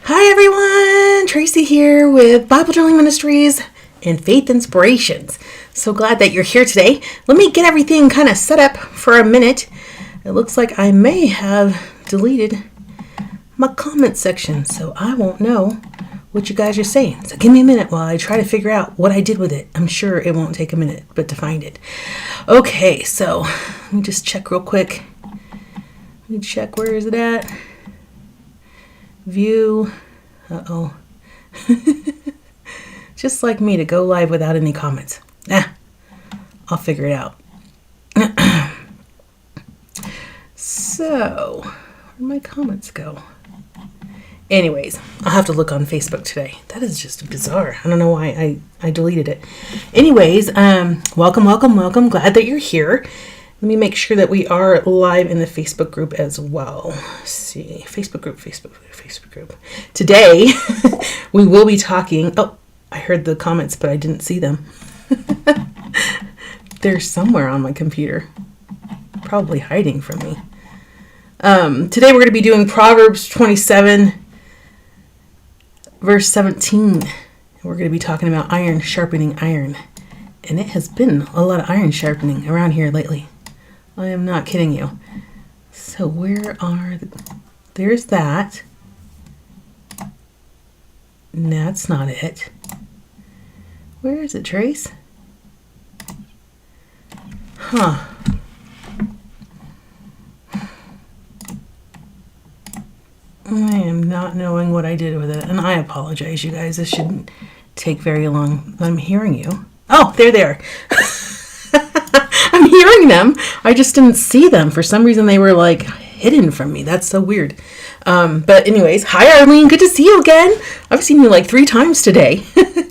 Hi everyone, Tracie here with Bible Journaling Ministries and Faith Inspirations. So glad that you're here today. Let me get everything kind of set up for a minute. It looks like I may have deleted my comment section, so I won't know what you guys are saying. So give me a minute while I try to figure out what I did with it. I'm sure it won't take a minute, but to find it. Okay, so let me just check real quick. Let me check, where is it at? View. Uh-oh. Just like me to go live without any comments. I'll figure it out. So, where'd my comments go? Anyways, I'll have to look on Facebook today. That is just bizarre. I don't know why I deleted it. Anyways, welcome. Glad that you're here. Let me make sure that we are live in the Facebook group as well. Let's see, Facebook group. Today, we will be talking. Oh, I heard the comments, but I didn't see them. They're somewhere on my computer, probably hiding from me. Today, we're going to be doing Proverbs 27, verse 17. We're going to be talking about iron sharpening iron. And it has been a lot of iron sharpening around here lately. I am not kidding you. So where are there's that. That's not it. Where is it, Trace? Huh. I am not knowing what I did with it, and I apologize, you guys. This shouldn't take very long. I'm hearing you. Oh, they're there. I'm hearing them. I just didn't see them. For some reason, they were like hidden from me. That's so weird. But anyways, hi Arlene. Good to see you again. I've seen you like 3 times today.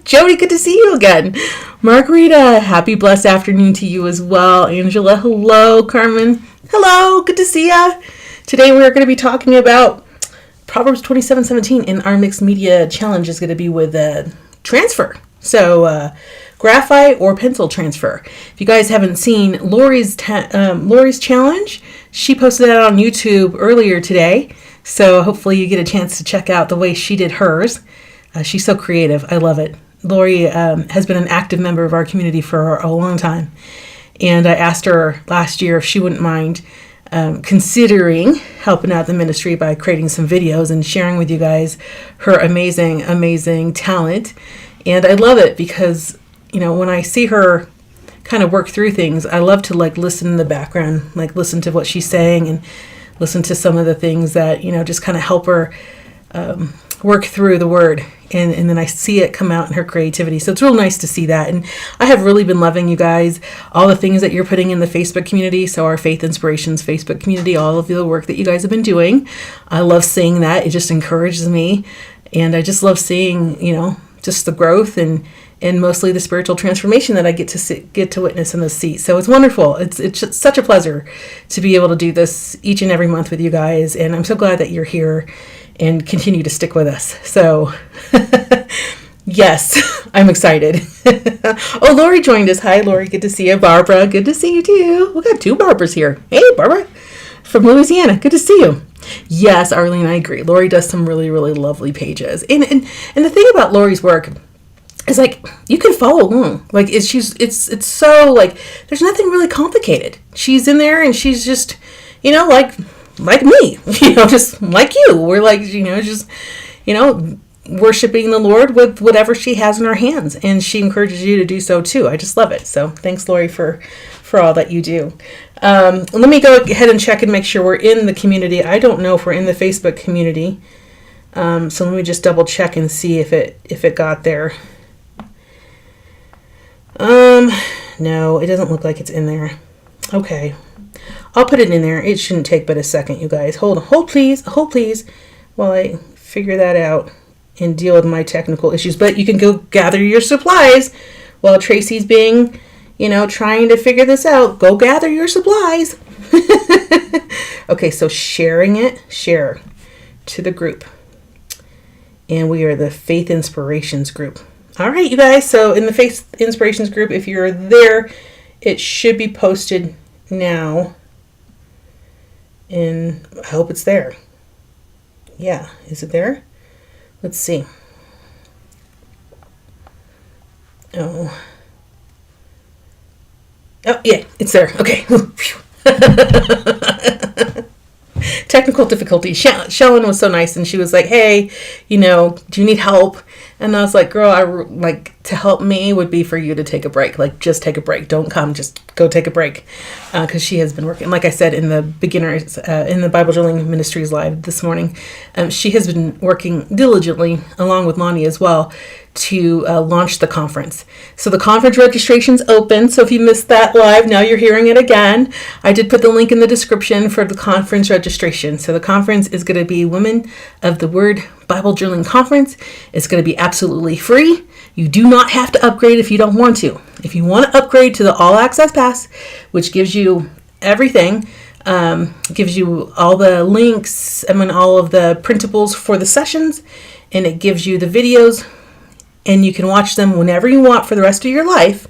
Jody, good to see you again. Margarita, happy blessed afternoon to you as well. Angela, hello. Carmen, hello. Good to see ya. Today we're going to be talking about Proverbs 27:17, and our mixed media challenge is going to be with transfer. So graphite or pencil transfer. If you guys haven't seen Lori's challenge, she posted that on YouTube earlier today. So hopefully you get a chance to check out the way she did hers. She's so creative. I love it. Lori has been an active member of our community for a long time. And I asked her last year if she wouldn't mind considering helping out the ministry by creating some videos and sharing with you guys her amazing talent. And I love it because, you know, when I see her kind of work through things, I love to like listen in the background, like listen to what she's saying and listen to some of the things that, you know, just kind of help her work through the word. And then I see it come out in her creativity. So it's real nice to see that. And I have really been loving, you guys, all the things that you're putting in the Facebook community. So our Faith Inspirations Facebook community, all of the work that you guys have been doing. I love seeing that. It just encourages me. And I just love seeing, you know, just the growth and mostly the spiritual transformation that I get to witness in this seat. So it's wonderful. It's just such a pleasure to be able to do this each and every month with you guys. And I'm so glad that you're here and continue to stick with us. So yes, I'm excited. Oh, Lori joined us. Hi, Lori. Good to see you. Barbara, good to see you too. We got 2 Barbaras here. Hey, Barbara from Louisiana. Good to see you. Yes, Arlene, I agree. Lori does some really lovely pages. And the thing about Lori's work is like you can follow along. Like it's so like there's nothing really complicated. She's in there and she's just, you know, like me, you know, just like you. We're like, you know, just, you know, worshiping the Lord with whatever she has in her hands, and she encourages you to do so too. I just love it. So thanks, Lori, for all that you do. Let me go ahead and check and make sure we're in the community. I don't know if we're in the Facebook community. So let me just double check and see if it got there. No, it doesn't look like it's in there. Okay. I'll put it in there. It shouldn't take but a second, you guys. Hold please, while I figure that out and deal with my technical issues. But you can go gather your supplies while Tracie's being, you know, trying to figure this out. Go gather your supplies. Okay, so share to the group. And we are the Faith Inspirations group. All right, you guys. So in the Faith Inspirations group, if you're there, it should be posted now. And I hope it's there. Yeah, is it there? Let's see. Oh, yeah, it's there. Okay. Technical difficulty. Shellen was so nice, and she was like, "Hey, do you need help?" And I was like, "Girl, to help me would be for you to take a break. Like, just take a break. Don't come. Just go take a break." Because she has been working, like I said, in the beginners, in the Bible Journaling Ministries Live this morning. She has been working diligently, along with Lonnie as well, to launch the conference. So the conference registration's open. So if you missed that live, now you're hearing it again. I did put the link in the description for the conference registration. So the conference is going to be Women of the Word Bible Journaling Conference. It's going to be absolutely free. You do not have to upgrade if you don't want to. If you want to upgrade to the All Access Pass, which gives you everything, gives you all the links, all of the printables for the sessions, and it gives you the videos, and you can watch them whenever you want for the rest of your life.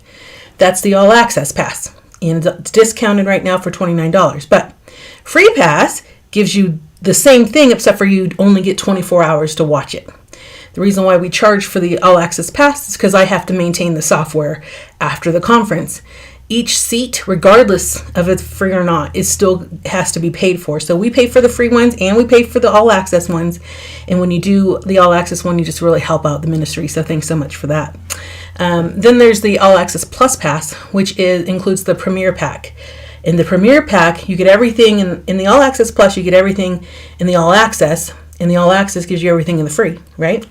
That's the All Access Pass. And it's discounted right now for $29. But Free Pass gives you the same thing, except for you only get 24 hours to watch it. The reason why we charge for the All Access Pass is because I have to maintain the software after the conference. Each seat, regardless of if it's free or not, it still has to be paid for. So we pay for the free ones and we pay for the all access ones. And when you do the all access one, you just really help out the ministry. So thanks so much for that. Then there's the All Access Plus Pass, which includes the Premier Pack. In the Premier Pack, you get everything in the All Access Plus, you get everything in the All Access. And the All Access gives you everything in the free, right?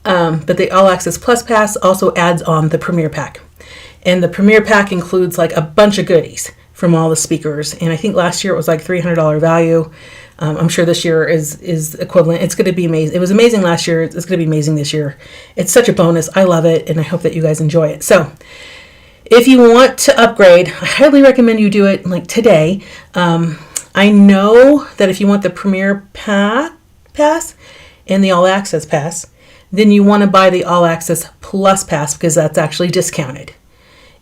But the All Access Plus Pass also adds on the Premier Pack. And the Premier Pack includes like a bunch of goodies from all the speakers. And I think last year it was like $300 value. I'm sure this year is equivalent. It's going to be amazing. It was amazing last year. It's going to be amazing this year. It's such a bonus. I love it. And I hope that you guys enjoy it. So if you want to upgrade, I highly recommend you do it like today. I know that if you want the Premier Pass and the All Access Pass, then you want to buy the All Access Plus Pass because that's actually discounted.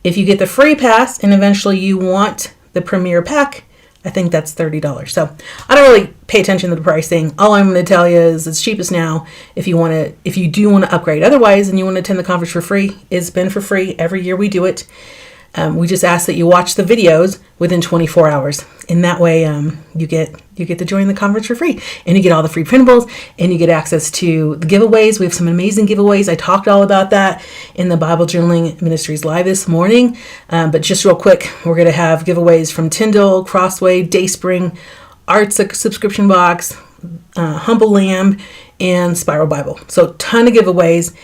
If you get the free pass and eventually you want the Premier Pack, I think that's $30. So I don't really pay attention to the pricing. All I'm going to tell you is it's cheapest now if you do want to upgrade. Otherwise, and you want to attend the conference for free, it's been for free. Every year we do it. We just ask that you watch the videos within 24 hours. And that way you get to join the conference for free. And you get all the free printables and you get access to the giveaways. We have some amazing giveaways. I talked all about that in the Bible Journaling Ministries Live this morning. But just real quick, we're going to have giveaways from Tyndall, Crossway, Dayspring, Arts Subscription Box, Humble Lamb, and Spiral Bible. So ton of giveaways.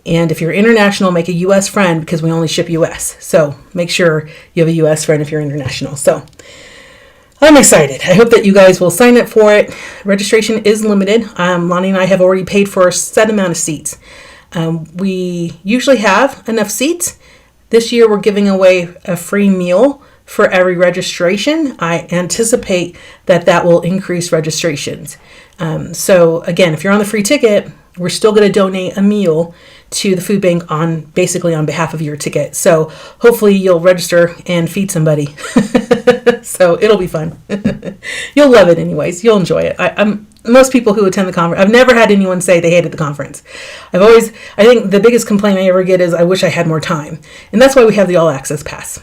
And if you're international, make a U.S. friend because we only ship U.S. So make sure you have a U.S. friend if you're international. So I'm excited. I hope that you guys will sign up for it. Registration is limited. Lonnie and I have already paid for a set amount of seats. We usually have enough seats. This year we're giving away a free meal for every registration. I anticipate that will increase registrations. So again, if you're on the free ticket, we're still going to donate a meal to the food bank basically on behalf of your ticket. So hopefully you'll register and feed somebody. So it'll be fun. You'll love it anyways. You'll enjoy it. Most people who attend the conference, I've never had anyone say they hated the conference. I think the biggest complaint I ever get is I wish I had more time. And that's why we have the All Access Pass.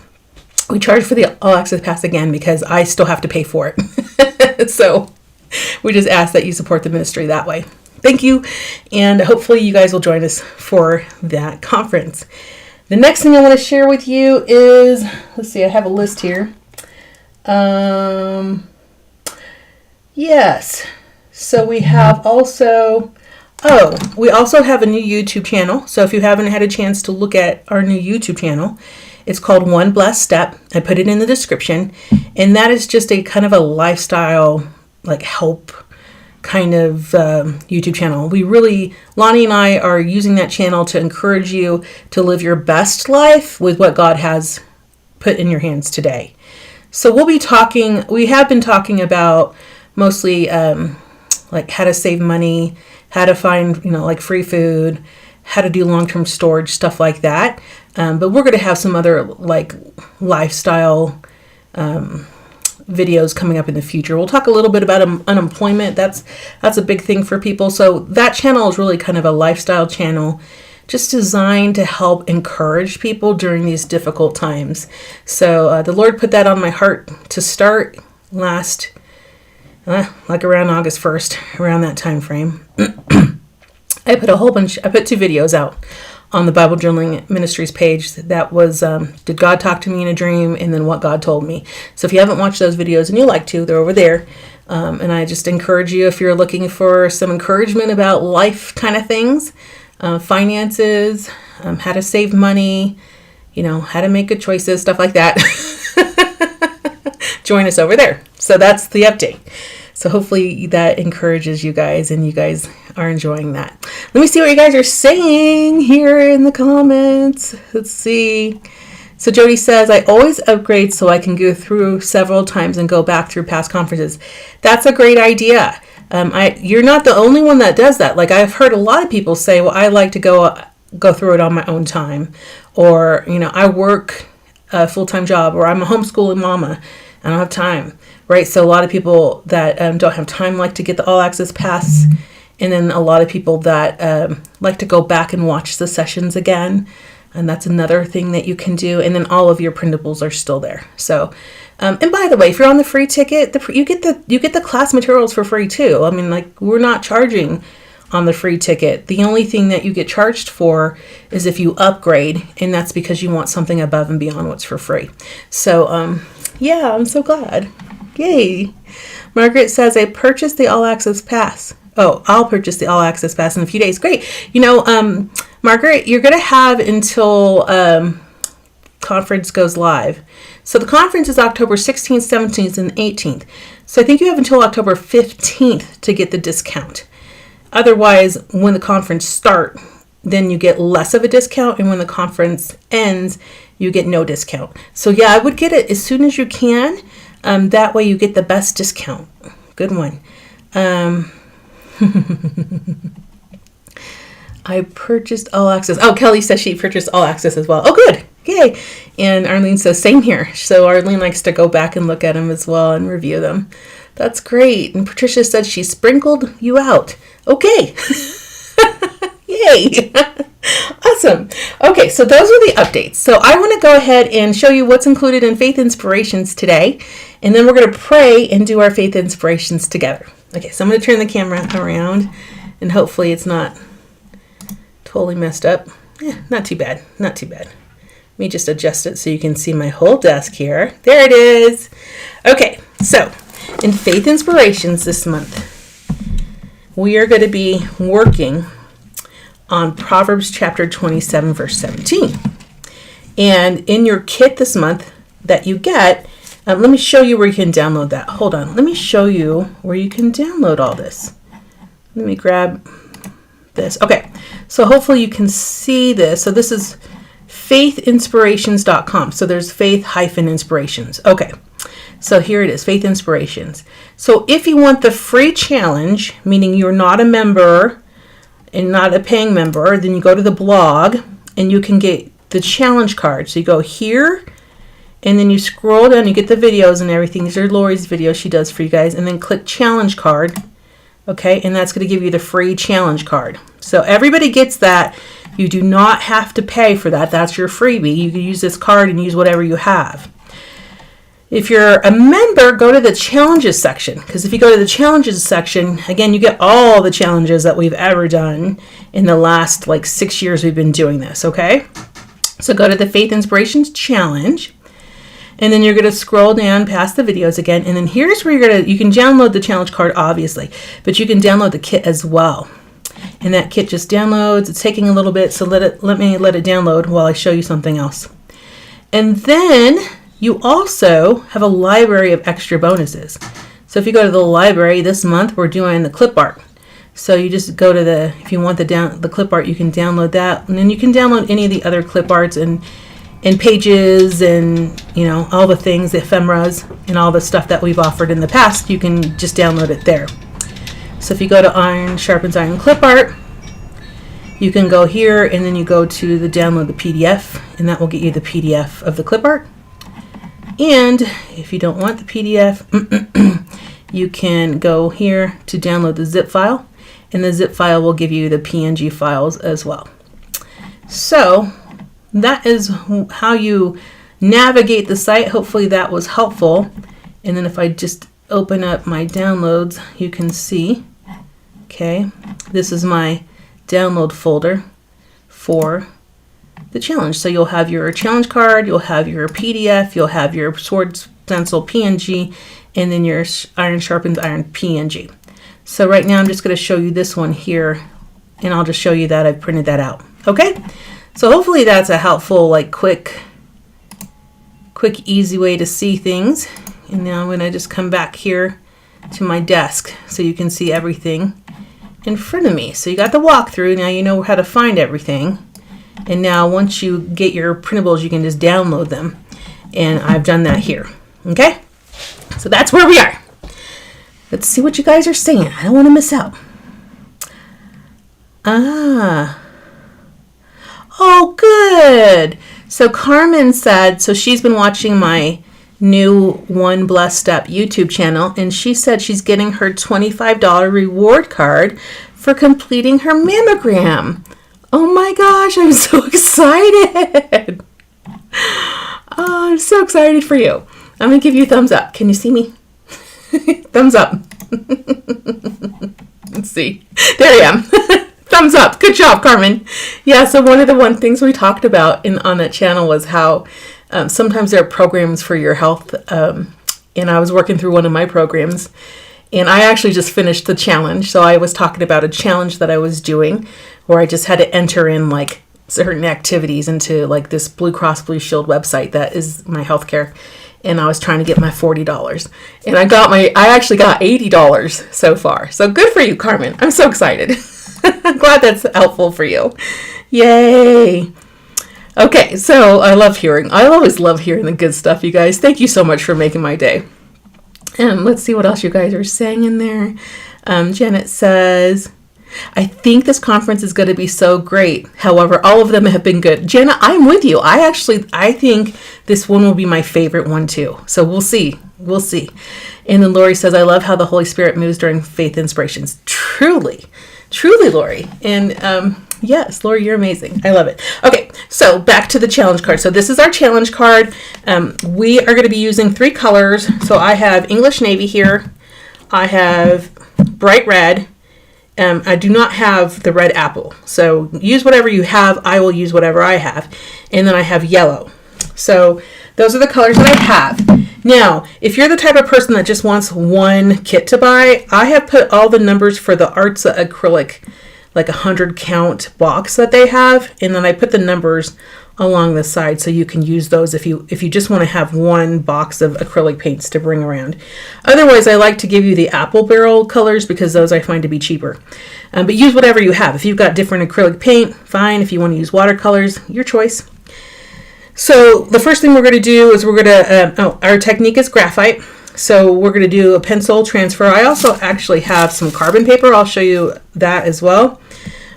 We charge for the All Access Pass again because I still have to pay for it. So we just ask that you support the ministry that way. Thank you, and hopefully you guys will join us for that conference. The next thing I want to share with you is, let's see, I have a list here. Yes, so we also have a new YouTube channel. So if you haven't had a chance to look at our new YouTube channel, it's called One Blessed Step. I put it in the description, and that is just a kind of a lifestyle, like help kind of YouTube channel. Lonnie and I are using that channel to encourage you to live your best life with what God has put in your hands today. So we have been talking about mostly like how to save money, how to find, like free food, how to do long-term storage, stuff like that. But we're going to have some other like lifestyle videos coming up in the future. We'll talk a little bit about unemployment. That's a big thing for people. So that channel is really kind of a lifestyle channel, just designed to help encourage people during these difficult times. So the Lord put that on my heart to start last, like around August 1st, around that time frame. I put 2 videos out on the Bible Journaling Ministries page. That was, did God talk to me in a dream? And then what God told me. So if you haven't watched those videos and you like to, they're over there. And I just encourage you, if you're looking for some encouragement about life kind of things, finances, how to save money, how to make good choices, stuff like that. Join us over there. So that's the update. So hopefully that encourages you guys and you guys are enjoying that. Let me see what you guys are saying here in the comments. Let's see. So Jody says, I always upgrade so I can go through several times and go back through past conferences. That's a great idea. You're not the only one that does that. Like, I've heard a lot of people say, well, I like to go through it on my own time. Or, I work a full-time job, or I'm a homeschooling mama. I don't have time, right? So a lot of people that don't have time like to get the All Access Pass. And then a lot of people that like to go back and watch the sessions again. And that's another thing that you can do. And then all of your printables are still there. So, and by the way, if you're on the free ticket, you get the class materials for free too. I mean, like, we're not charging on the free ticket. The only thing that you get charged for is if you upgrade, and that's because you want something above and beyond what's for free. So, yeah, I'm so glad. Yay. Margaret says, I purchased the All Access Pass. Oh, I'll purchase the All Access Pass in a few days. Great. Margaret, you're going to have until conference goes live. So the conference is October 16th, 17th, and 18th. So I think you have until October 15th to get the discount. Otherwise, when the conference starts, then you get less of a discount. And when the conference ends, you get no discount. So yeah, I would get it as soon as you can. That way you get the best discount. Good one. I purchased All Access. Oh, Kelly says she purchased All Access as well. Oh, good. Yay. And Arlene says same here. So Arlene likes to go back and look at them as well and review them. That's great. And Patricia said she sprinkled you out. Okay. Yay. Awesome. Okay, so those are the updates. So I want to go ahead and show you what's included in Faith Inspirations today. And then we're going to pray and do our Faith Inspirations together. Okay, so I'm going to turn the camera around and hopefully it's not totally messed up. Not too bad. Not too bad. Let me just adjust it so you can see my whole desk here. There it is. Okay, so in Faith Inspirations this month, we are going to be working on Proverbs chapter 27, verse 17. And in your kit this month that you get, let me show you where you can download that. Hold on. Let me show you where you can download all this. Let me grab this. Okay. So hopefully you can see this. So this is faithinspirations.com. So there's faith-inspirations. Okay. So here it is, Faith Inspirations. So if you want the free challenge, meaning you're not a member and not a paying member, then you go to the blog and you can get the challenge card. So you go here and then you scroll down, you get the videos and everything. These are Lori's videos she does for you guys. And then click challenge card. Okay, and that's going to give you the free challenge card. So everybody gets that. You do not have to pay for that. That's your freebie. You can use this card and use whatever you have. If you're a member, go to the challenges section. Because if you go to the challenges section, again, you get all the challenges that we've ever done in the last 6 years we've been doing this, okay? So go to the Faith Inspirations Challenge. And then you're going to scroll down past the videos again. And then here's where you can download the challenge card, obviously. But you can download the kit as well. And that kit just downloads. It's taking a little bit, so let me let it download while I show you something else. And then you also have a library of extra bonuses. So if you go to the library this month, we're doing the clip art. So you just go to if you want the clip art, you can download that. And then you can download any of the other clip arts and pages and, all the things, the ephemeras and all the stuff that we've offered in the past. You can just download it there. So if you go to Iron Sharpens Iron Clip Art, you can go here and then you go to the download the PDF, and that will get you the PDF of the clip art. And if you don't want the PDF, you can go here to download the zip file, and the zip file will give you the PNG files as well. So that is how you navigate the site. Hopefully that was helpful. And then if I just open up my downloads, you can see, okay, this is my download folder for the challenge. So you'll have your challenge card, you'll have your PDF, you'll have your sword stencil PNG, and then your iron sharpens iron PNG. So right now I'm just going to show you this one here, and I'll just show you that I printed that out. Okay, so hopefully that's a helpful, like quick easy way to see things. And now I'm going to just come back here to my desk so you can see everything in front of me. So you got the walkthrough, now you know how to find everything. And now once you get your printables, you can just download them. And I've done that here. Okay? So that's where we are. Let's see what you guys are saying. I don't want to miss out. Oh, good. So Carmen said, so she's been watching my new One Blessed Step YouTube channel, and she said she's getting her $25 reward card for completing her mammogram. Oh my gosh, I'm so excited. Oh, I'm so excited for you. I'm going to give you a thumbs up. Can you see me? Thumbs up. Let's see. There I am. Thumbs up. Good job, Carmen. Yeah, so one of the things we talked about on that channel was how sometimes there are programs for your health. And I was working through one of my programs, and I actually just finished the challenge. So I was talking about a challenge that I was doing where I just had to enter in like certain activities into like this Blue Cross Blue Shield website that is my healthcare. And I was trying to get my $40. And I actually got $80 so far. So good for you, Carmen. I'm so excited. I'm glad that's helpful for you. Yay. Okay, so I always love hearing the good stuff, you guys. Thank you so much for making my day. And let's see what else you guys are saying in there. Janet says, I think this conference is going to be so great. However, all of them have been good. Jenna, I'm with you. I think this one will be my favorite one too. So we'll see. We'll see. And then Lori says, I love how the Holy Spirit moves during faith inspirations. Truly, Lori. And yes, Lori, you're amazing. I love it. Okay, so back to the challenge card. So this is our challenge card. We are going to be using 3 colors. So I have English Navy here. I have bright red. I do not have the red apple. So use whatever you have. I will use whatever I have. And then I have yellow. So those are the colors that I have. Now, if you're the type of person that just wants one kit to buy, I have put all the numbers for the Artza acrylic, like 100 count box that they have. And then I put the numbers along the side so you can use those if you just want to have one box of acrylic paints to bring around. Otherwise, I like to give you the apple barrel colors because those I find to be cheaper. But use whatever you have. If you've got different acrylic paint, fine. If you want to use watercolors, your choice. So the first thing we're going to do is our technique is graphite. So we're going to do a pencil transfer. I also actually have some carbon paper. I'll show you that as well.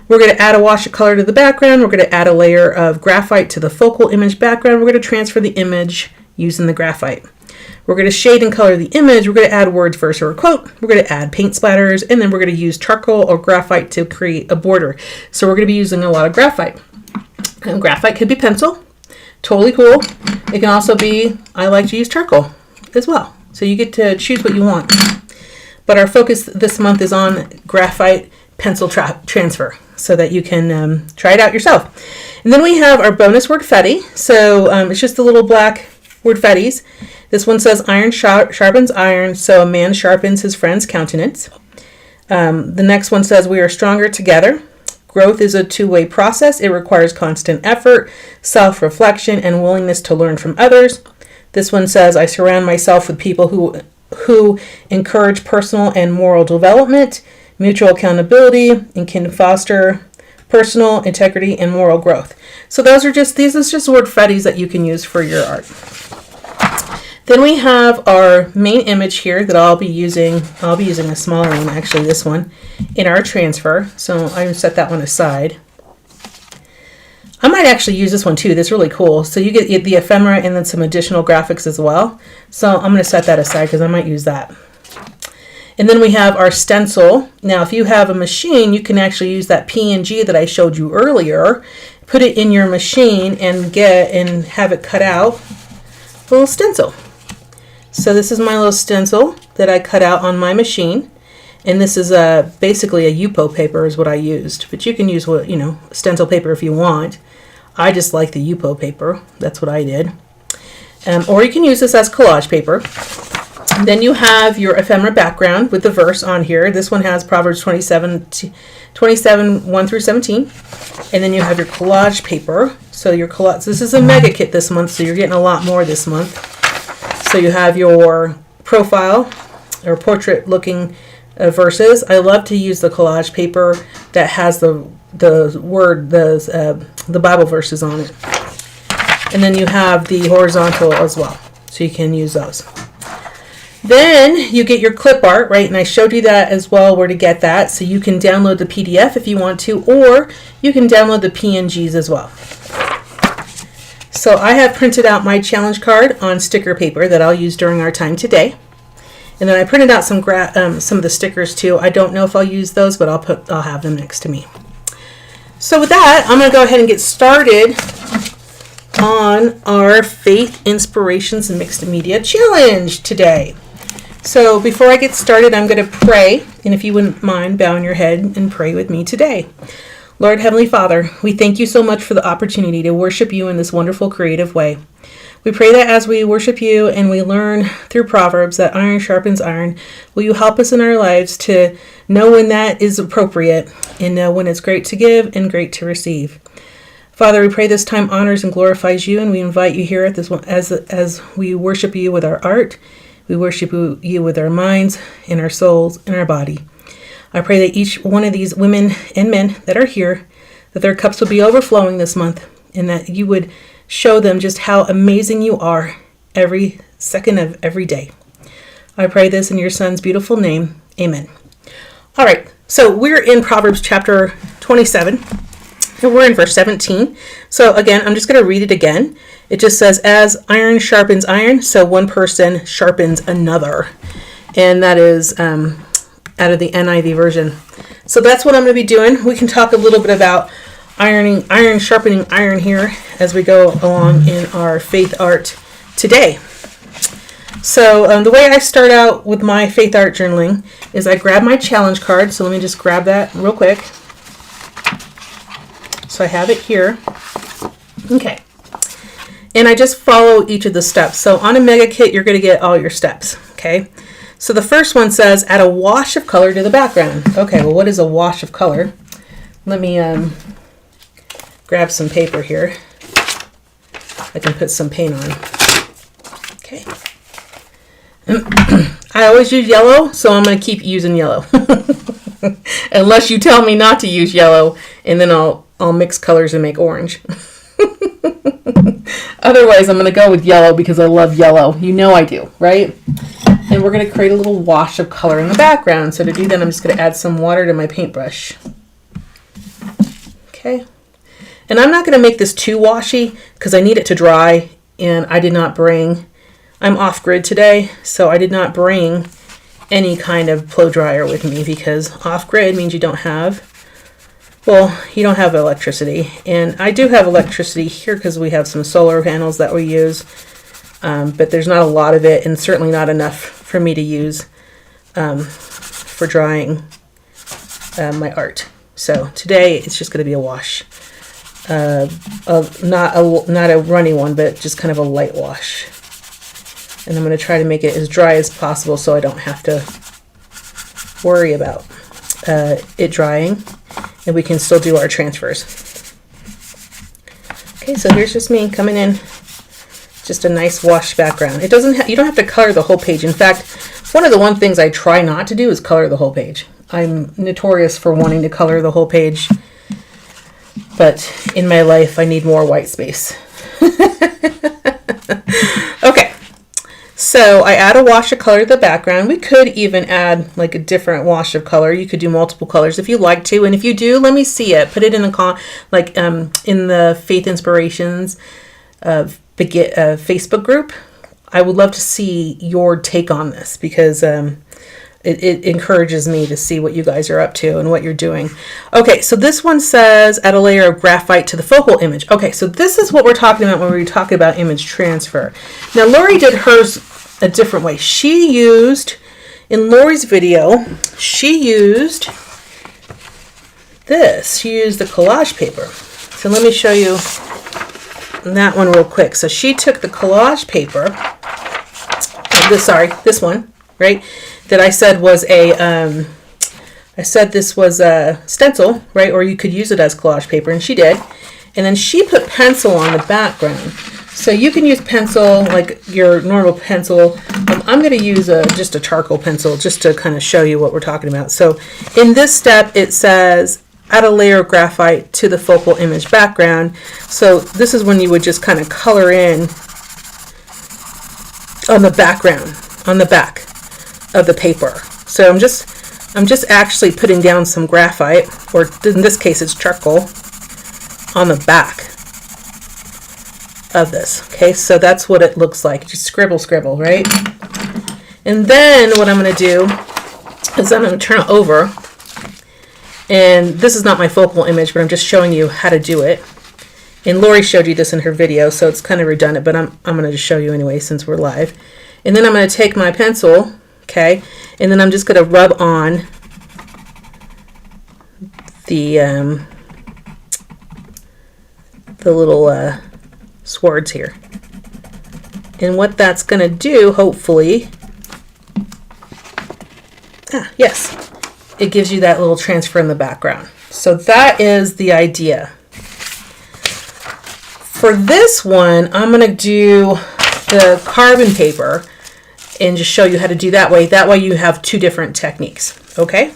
We're going to add a wash of color to the background. We're going to add a layer of graphite to the focal image background. We're going to transfer the image using the graphite. We're going to shade and color the image. We're going to add words, verse, or a quote. We're going to add paint splatters, and then we're going to use charcoal or graphite to create a border. So we're going to be using a lot of graphite. And graphite could be pencil. Totally cool. It can also be, I like to use charcoal as well. So you get to choose what you want. But our focus this month is on graphite pencil transfer so that you can try it out yourself. And then we have our bonus wordfetti. So it's just the little black wordfettis. This one says iron sharpens iron, so a man sharpens his friend's countenance. The next one says we are stronger together. Growth is a two-way process. It requires constant effort, self-reflection, and willingness to learn from others. This one says I surround myself with people who encourage personal and moral development, mutual accountability, and can foster personal integrity and moral growth. So these are just wordfettis that you can use for your art. Then we have our main image here that I'll be using a smaller one, actually this one, in our transfer. So I set that one aside. I might actually use this one too. That's really cool. So you get the ephemera and then some additional graphics as well. So I'm going to set that aside because I might use that. And then we have our stencil. Now, if you have a machine, you can actually use that PNG that I showed you earlier, put it in your machine and have it cut out a little stencil. So this is my little stencil that I cut out on my machine. And this is basically a Yupo paper is what I used. But you can use stencil paper if you want. I just like the Yupo paper. That's what I did. Or you can use this as collage paper. Then you have your ephemera background with the verse on here. This one has Proverbs 27, 1 through 17. And then you have your collage paper. So your collage, this is a mega kit this month, so you're getting a lot more this month. So you have your profile or portrait looking verses. I love to use the collage paper that has the Bible verses on it. And then you have the horizontal as well. So you can use those. Then you get your clip art, right? And I showed you that as well, where to get that. So you can download the PDF if you want to, or you can download the PNGs as well. So I have printed out my challenge card on sticker paper that I'll use during our time today. And then I printed out some of the stickers too. I don't know if I'll use those, but I'll have them next to me. So with that, I'm going to go ahead and get started on our Faith Inspirations Mixed Media Challenge today. So before I get started, I'm going to pray, and if you wouldn't mind bowing your head and pray with me today. Lord Heavenly Father, we thank you so much for the opportunity to worship you in this wonderful creative way. We pray that as we worship you and we learn through Proverbs that iron sharpens iron, will you help us in our lives to know when that is appropriate and know when it's great to give and great to receive. Father, we pray this time honors and glorifies you, and we invite you here at this one as we worship you with our art. We worship you with our minds and our souls and our body. I pray that each one of these women and men that are here, that their cups will be overflowing this month, and that you would show them just how amazing you are every second of every day. I pray this in your Son's beautiful name. Amen. All right, so we're in Proverbs chapter 27, and we're in verse 17. So again, I'm just going to read it again. It just says, as iron sharpens iron, so one person sharpens another. And that is out of the NIV version. So that's what I'm going to be doing. We can talk a little bit about iron sharpening iron here as we go along in our faith art today. So the way I start out with my faith art journaling is I grab my challenge card. So let me just grab that real quick. So I have it here. Okay. And I just follow each of the steps. So on a mega kit, you're going to get all your steps. Okay. So the first one says, add a wash of color to the background. Okay, well, what is a wash of color? Let me grab some paper here. I can put some paint on. Okay. I always use yellow, so I'm going to keep using yellow. Unless you tell me not to use yellow, and then I'll mix colors and make orange. Otherwise, I'm going to go with yellow because I love yellow. You know I do, right? And we're going to create a little wash of color in the background. So to do that, I'm just going to add some water to my paintbrush. Okay. And I'm not going to make this too washy because I need it to dry. And I'm off grid today, so I did not bring any kind of blow dryer with me because off grid means you don't have electricity. And I do have electricity here because we have some solar panels that we use. But there's not a lot of it, and certainly not enough for me to use for drying my art. So today it's just going to be a wash, not a runny one, but just kind of a light wash. And I'm going to try to make it as dry as possible so I don't have to worry about it drying, and we can still do our transfers. Okay, so here's just me coming in. Just a nice wash background. You don't have to color the whole page. In fact, one of the things I try not to do is color the whole page. I'm notorious for wanting to color the whole page, but in my life I need more white space. Okay, So I add a wash of color to the background. We could even add like a different wash of color. You could do multiple colors if you like to. And if you do, let me see it. Put it in the in the Faith Inspirations Facebook group. I would love to see your take on this because it encourages me to see what you guys are up to and what you're doing. Okay, so this one says add a layer of graphite to the focal image. Okay, so this is what we're talking about when we're talking about image transfer. Now, Lori did hers a different way. She used, in Lori's video, she used this. She used the collage paper. So let me show you that one real quick. So she took the collage paper, this one, right? That I said was I said this was a stencil, right? Or you could use it as collage paper, and she did. And then she put pencil on the background. So you can use pencil, like your normal pencil. I'm going to use just a charcoal pencil just to kind of show you what we're talking about. So in this step, it says add a layer of graphite to the focal image background. So this is when you would just kind of color in on the background, on the back of the paper. So I'm just actually putting down some graphite, or in this case it's charcoal, on the back of this. Okay, so that's what it looks like. Just scribble, right? And then what I'm going to do is I'm going to turn it over. And this is not my focal image, but I'm just showing you how to do it. And Lori showed you this in her video, so it's kind of redundant, but I'm going to just show you anyway since we're live. And then I'm going to take my pencil, okay, and then I'm just going to rub on the little swords here. And what that's going to do, hopefully, yes, it gives you that little transfer in the background. So that is the idea. For this one, I'm going to do the carbon paper and just show you how to do that way. That way you have two different techniques, okay?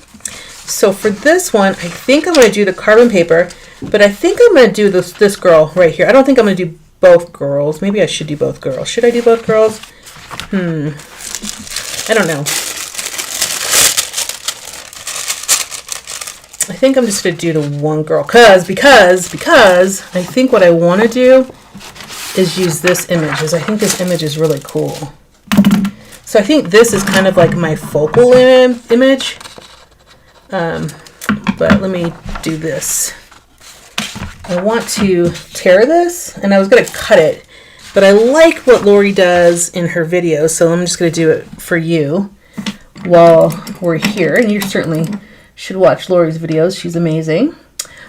So for this one, I think I'm going to do the carbon paper, but I think I'm going to do this girl right here. I don't think I'm going to do both girls. Maybe I should do both girls. Should I do both girls? I don't know. I think I'm just going to do the one girl because I think what I want to do is use this image, as I think this image is really cool. So I think this is kind of like my focal image, but let me do this. I want to tear this, and I was going to cut it, but I like what Lori does in her video, so I'm just going to do it for you while we're here, and you certainly should watch Lori's videos. She's amazing.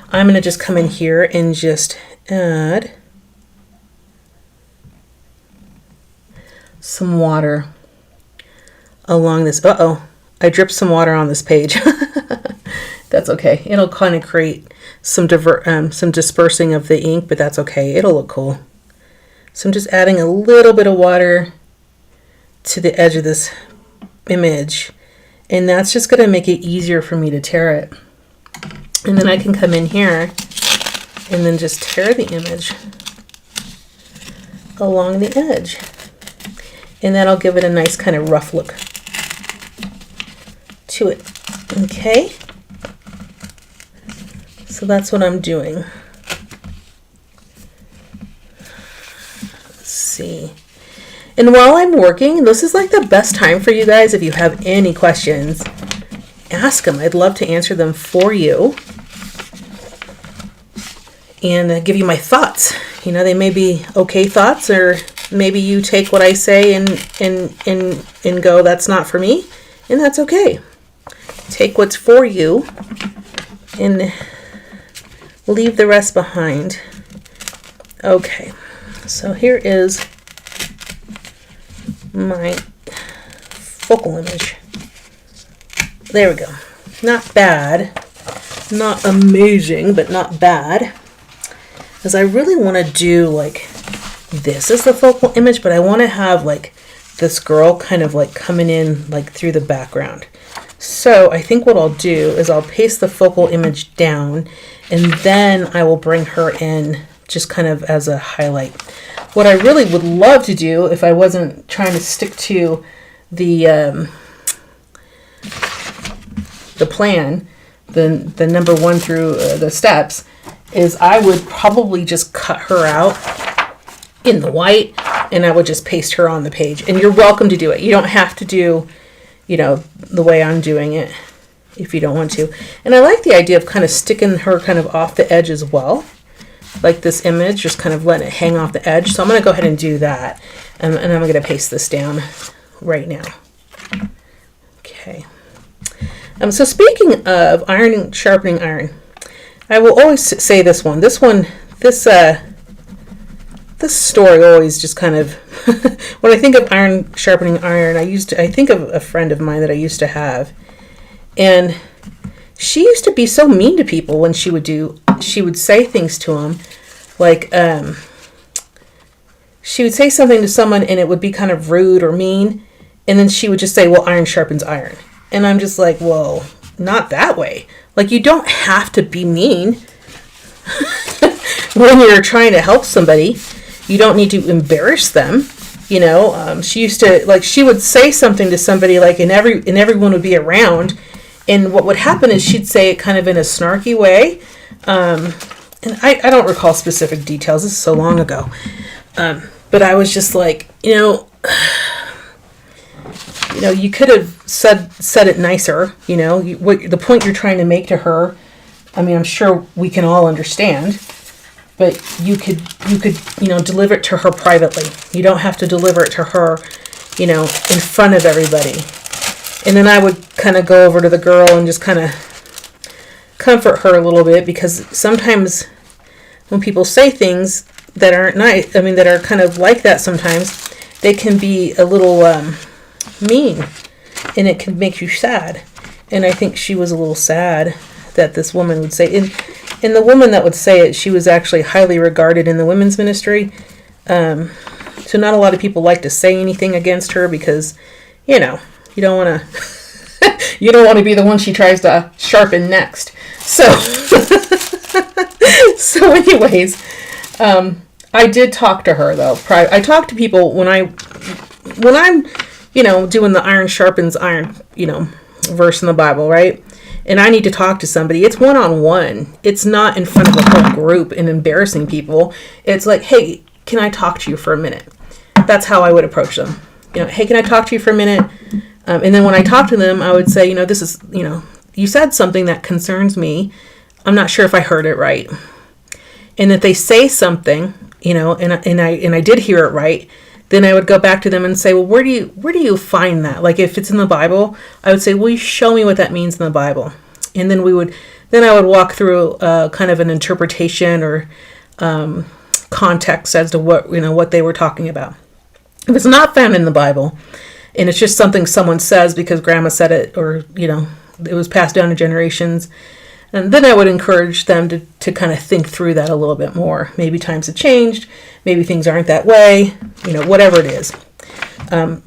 I'm going to just come in here and just add some water along this. I dripped some water on this page. That's okay. It'll kind of create some dispersing of the ink, but that's okay. It'll look cool. So I'm just adding a little bit of water to the edge of this image, and that's just going to make it easier for me to tear it. And then I can come in here and then just tear the image along the edge. And that'll give it a nice kind of rough look to it. Okay? So that's what I'm doing. Let's see. And while I'm working, this is like the best time for you guys. If you have any questions, ask them. I'd love to answer them for you and give you my thoughts. You know, they may be okay thoughts, or maybe you take what I say and go, that's not for me, and that's okay. Take what's for you and leave the rest behind. Okay, so here is my focal image. There we go. Not bad. Not amazing, but not bad. Because I really want to do like this is the focal image, but I want to have like this girl kind of like coming in like through the background. So I think what I'll do is I'll paste the focal image down, and then I will bring her in just kind of as a highlight. What I really would love to do, if I wasn't trying to stick to the plan, the number 1 through the steps, is I would probably just cut her out in the white, and I would just paste her on the page. And you're welcome to do it. You don't have to do, the way I'm doing it if you don't want to. And I like the idea of kind of sticking her kind of off the edge as well. Like this image, just kind of letting it hang off the edge. So I'm going to go ahead and do that. And I'm going to paste this down right now. Okay. So speaking of iron, sharpening iron, I will always say this story always just kind of, when I think of iron sharpening iron, I think of a friend of mine that I used to have. And she used to be so mean to people when she would say things to them, like, she would say something to someone and it would be kind of rude or mean. And then she would just say, well, iron sharpens iron. And I'm just like, well, not that way. Like, you don't have to be mean when you're trying to help somebody. You don't need to embarrass them. She used to, like, she would say something to somebody, like, and everyone would be around. And what would happen is she'd say it kind of in a snarky way. And I don't recall specific details. This is so long ago. But I was just like, you could have said it nicer. What the point you're trying to make to her. I mean, I'm sure we can all understand. But you could deliver it to her privately. You don't have to deliver it to her, in front of everybody. And then I would kind of go over to the girl and just kind of comfort her a little bit, because sometimes when people say things that aren't nice, that are kind of like that, sometimes they can be a little mean, and it can make you sad. And I think she was a little sad that this woman would say, and the woman that would say it, she was actually highly regarded in the women's ministry. So not a lot of people like to say anything against her, because, you don't want to, you don't want to be the one she tries to sharpen next. So, anyways, I did talk to her though. I talk to people when I'm, doing the iron sharpens iron, verse in the Bible, right? And I need to talk to somebody. It's one-on-one. It's not in front of a whole group and embarrassing people. It's like, hey, can I talk to you for a minute? That's how I would approach them. Hey, can I talk to you for a minute? And then when I talk to them, I would say, this is, you said something that concerns me. I'm not sure if I heard it right. And if they say something, and I did hear it right, then I would go back to them and say, well, where do you find that? Like, if it's in the Bible, I would say, will you show me what that means in the Bible? And then I would walk through kind of an interpretation or context as to what they were talking about. If it's not found in the Bible, and it's just something someone says because grandma said it, or, it was passed down to generations, and then I would encourage them to kind of think through that a little bit more. Maybe times have changed. Maybe things aren't that way. Whatever it is.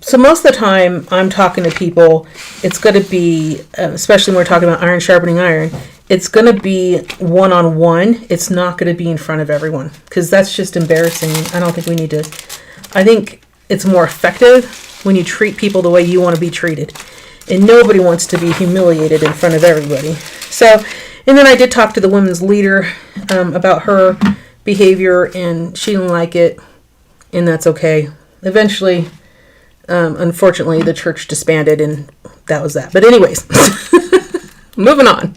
So most of the time I'm talking to people, it's going to be, especially when we're talking about iron sharpening iron, it's going to be one-on-one. It's not going to be in front of everyone, because that's just embarrassing. I don't think we need to. I think it's more effective when you treat people the way you want to be treated. And nobody wants to be humiliated in front of everybody. So, and then I did talk to the women's leader about her behavior, and she didn't like it, and that's okay. Eventually, unfortunately, the church disbanded, and that was that. But anyways, moving on.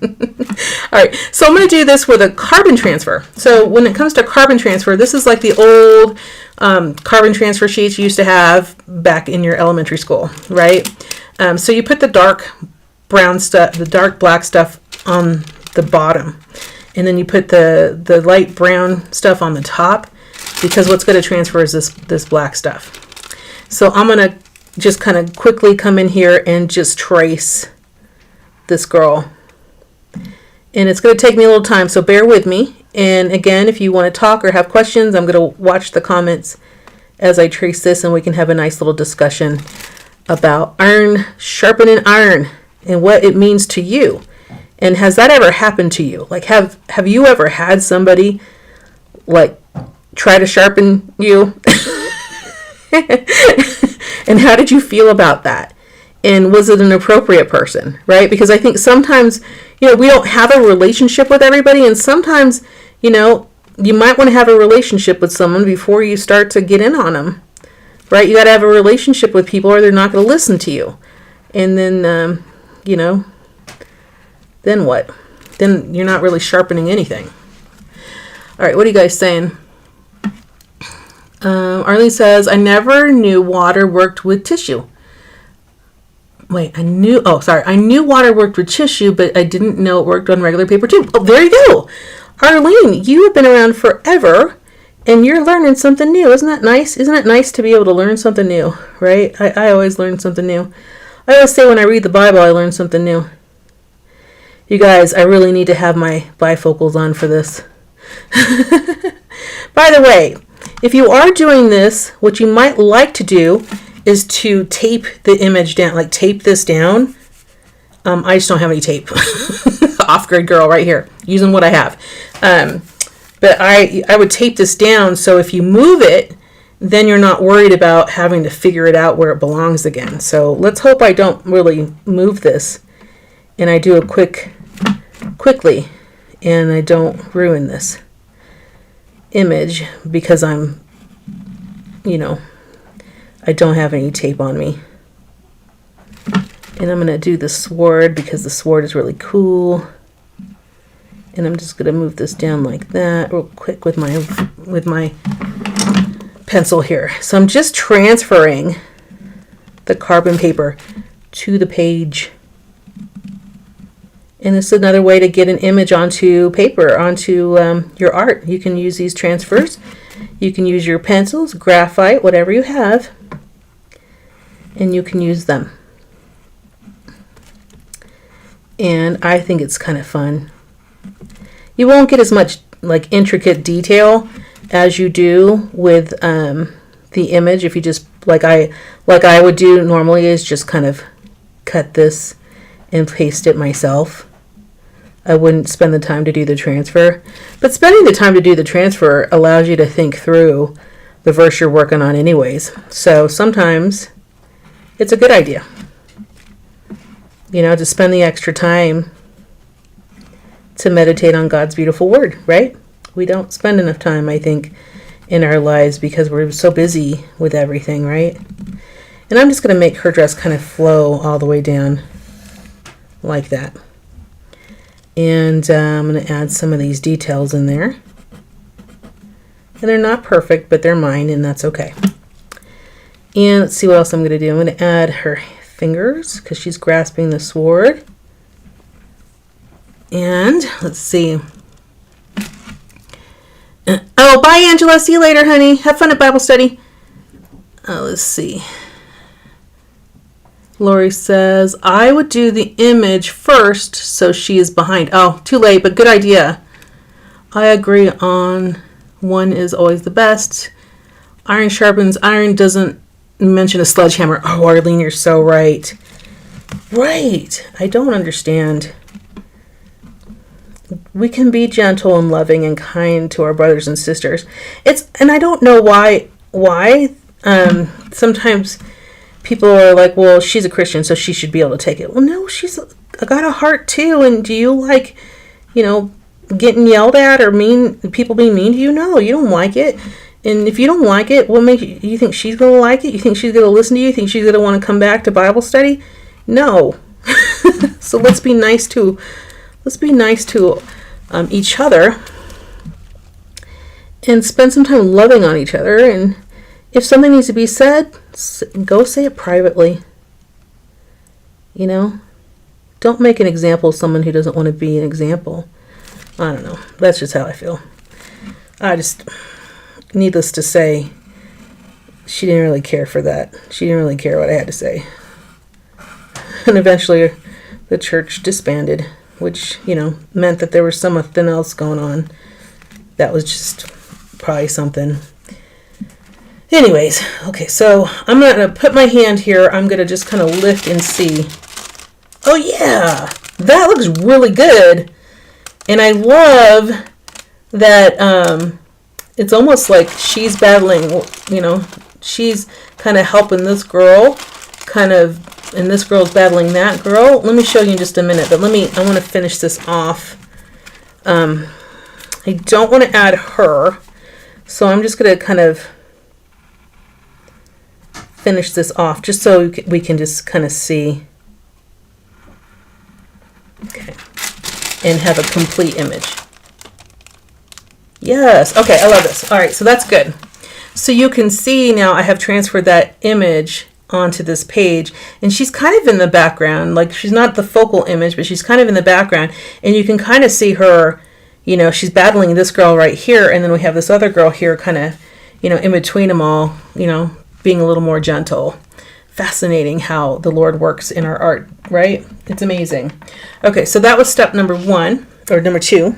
All right, so I'm going to do this with a carbon transfer. So when it comes to carbon transfer, this is like the old carbon transfer sheets you used to have back in your elementary school, right? So you put the dark brown stuff, the dark black stuff on the bottom, and then you put the light brown stuff on the top, because what's going to transfer is this black stuff. So I'm going to just kind of quickly come in here and just trace this girl. And it's going to take me a little time, so bear with me. And again, if you want to talk or have questions, I'm going to watch the comments as I trace this, and we can have a nice little discussion about iron sharpening iron and what it means to you. And has that ever happened to you? Like, have you ever had somebody like try to sharpen you? And how did you feel about that? And was it an appropriate person, right? Because I think sometimes, we don't have a relationship with everybody. And sometimes, you might want to have a relationship with someone before you start to get in on them, right? You got to have a relationship with people or they're not going to listen to you. And then, then what? Then you're not really sharpening anything. All right, what are you guys saying? Arlene says, I never knew water worked with tissue. I knew water worked with tissue, but I didn't know it worked on regular paper too. Oh, there you go. Arlene, you have been around forever and you're learning something new. Isn't that nice? Isn't it nice to be able to learn something new, right? I always learn something new. I always say when I read the Bible, I learn something new. You guys, I really need to have my bifocals on for this. By the way, if you are doing this, what you might like to do is to tape the image down, like tape this down. I just don't have any tape. Off-grid girl right here, using what I have. But I would tape this down so if you move it, then you're not worried about having to figure it out where it belongs again. So let's hope I don't really move this and I do it quickly and I don't ruin this image because I'm, I don't have any tape on me. And I'm going to do the sword because the sword is really cool. And I'm just going to move this down like that real quick with my pencil here. So I'm just transferring the carbon paper to the page. And it's another way to get an image onto paper, onto your art. You can use these transfers. You can use your pencils, graphite, whatever you have, and you can use them. And I think it's kind of fun. You won't get as much like intricate detail as you do with the image if you just like I would do normally is just kind of cut this and paste it myself. I wouldn't spend the time to do the transfer. But spending the time to do the transfer allows you to think through the verse you're working on anyways. So sometimes it's a good idea, to spend the extra time to meditate on God's beautiful word, right? We don't spend enough time, I think, in our lives because we're so busy with everything, right? And I'm just going to make her dress kind of flow all the way down like that. And I'm going to add some of these details in there. And they're not perfect, but they're mine, and that's okay. And let's see what else I'm going to do. I'm going to add her fingers because she's grasping the sword. And let's see. Oh, bye, Angela. See you later, honey. Have fun at Bible study. Let's see. Lori says, I would do the image first so she is behind. Oh, too late, but good idea. I agree on one is always the best. Iron sharpens iron doesn't mention a sledgehammer. Oh, Arlene, you're so right. Right. I don't understand. We can be gentle and loving and kind to our brothers and sisters. And I don't know why sometimes people are like, well, she's a Christian, so she should be able to take it. Well, no, she's got a heart too. And do you like, getting yelled at or people being mean to you? No, you don't like it. And if you don't like it, what makes you think she's going to like it? You think she's going to listen to you? You think she's going to want to come back to Bible study? No. So let's be nice to each other and spend some time loving on each other. And if something needs to be said, go say it privately. Don't make an example of someone who doesn't want to be an example. I don't know. That's just how I feel. Needless to say, she didn't really care for that. She didn't really care what I had to say. And eventually the church disbanded, which, meant that there was something else going on. That was just probably something. Anyways, okay, so I'm going to put my hand here. I'm going to just kind of lift and see. Oh, yeah, that looks really good. And I love that it's almost like she's battling, she's kind of helping this girl, and this girl's battling that girl. Let me show you in just a minute, but I want to finish this off. I don't want to add her, so I'm just going to kind of finish this off just so we can just kind of see. Okay. And have a complete image. Yes. Okay, I love this. All right, so that's good. So you can see now I have transferred that image onto this page, and she's kind of in the background. Like, she's not the focal image, but she's kind of in the background, and you can kind of see her, she's battling this girl right here, and then we have this other girl here kind of, in between them all, being a little more gentle. Fascinating how the Lord works in our art, right? It's amazing. Okay, so that was step number 1, or number 2.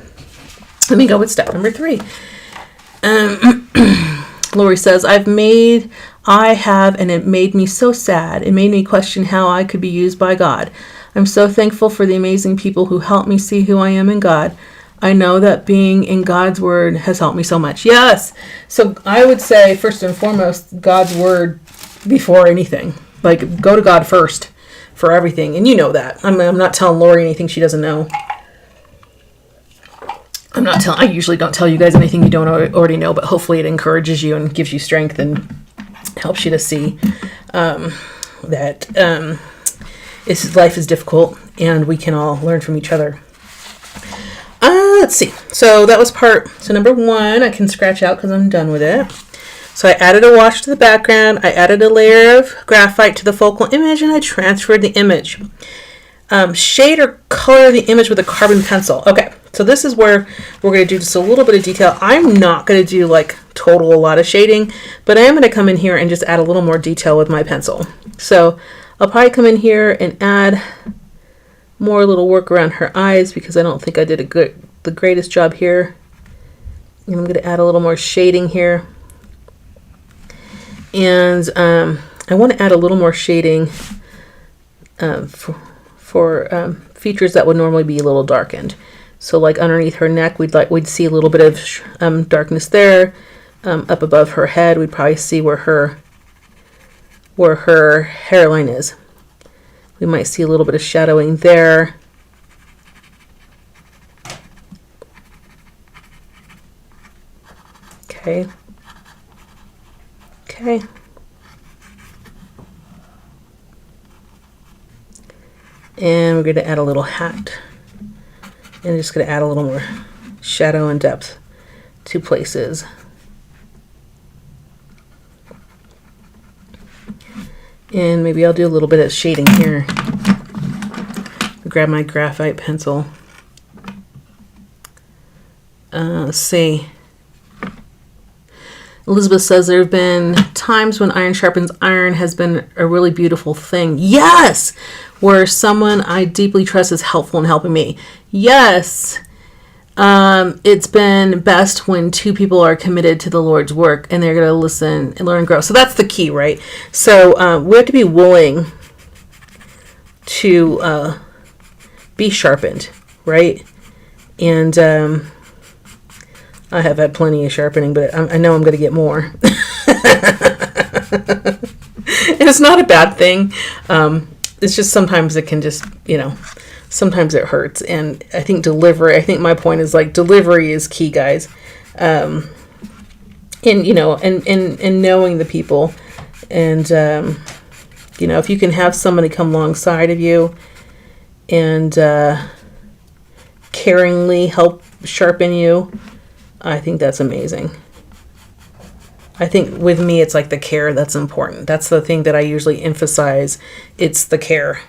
Let me go with step number 3. Lori says, I have, and it made me so sad. It made me question how I could be used by God. I'm so thankful for the amazing people who helped me see who I am in God. I know that being in God's Word has helped me so much. Yes! So I would say, first and foremost, God's Word before anything. Like, go to God first for everything. And you know that. I'm not telling Lori anything she doesn't know. I usually don't tell you guys anything you don't already know, but hopefully it encourages you and gives you strength and helps you to see that life is difficult and we can all learn from each other. Let's see. So that was number 1, I can scratch out because I'm done with it. So I added a wash to the background, I added a layer of graphite to the focal image, and I transferred the image. Shade or color the image with a carbon pencil. Okay, so this is where we're going to do just a little bit of detail. I'm not going to do like a lot of shading, but I am going to come in here and just add a little more detail with my pencil. So I'll probably come in here and add more little work around her eyes because I don't think I did the greatest job here. And I'm going to add a little more shading here. And I want to add a little more shading for features that would normally be a little darkened. So like underneath her neck, we'd see a little bit of darkness there. Up above her head, we'd probably see where her hairline is. We might see a little bit of shadowing there. Okay. And we're going to add a little hat. And just going to add a little more shadow and depth to places. And maybe I'll do a little bit of shading here. Grab my graphite pencil. Let's see. Elizabeth says there have been times when iron sharpens iron has been a really beautiful thing. Yes! Where someone I deeply trust is helpful in helping me. Yes! It's been best when two people are committed to the Lord's work and they're going to listen and learn and grow. So that's the key, right? So we have to be willing to be sharpened, right? And I have had plenty of sharpening, but I know I'm going to get more. And it's not a bad thing. It's just sometimes it can just, sometimes it hurts. And I think my point is like delivery is key, guys. And knowing the people. And, if you can have somebody come alongside of you and caringly help sharpen you, I think that's amazing. I think with me, it's like the care that's important. That's the thing that I usually emphasize. It's the care.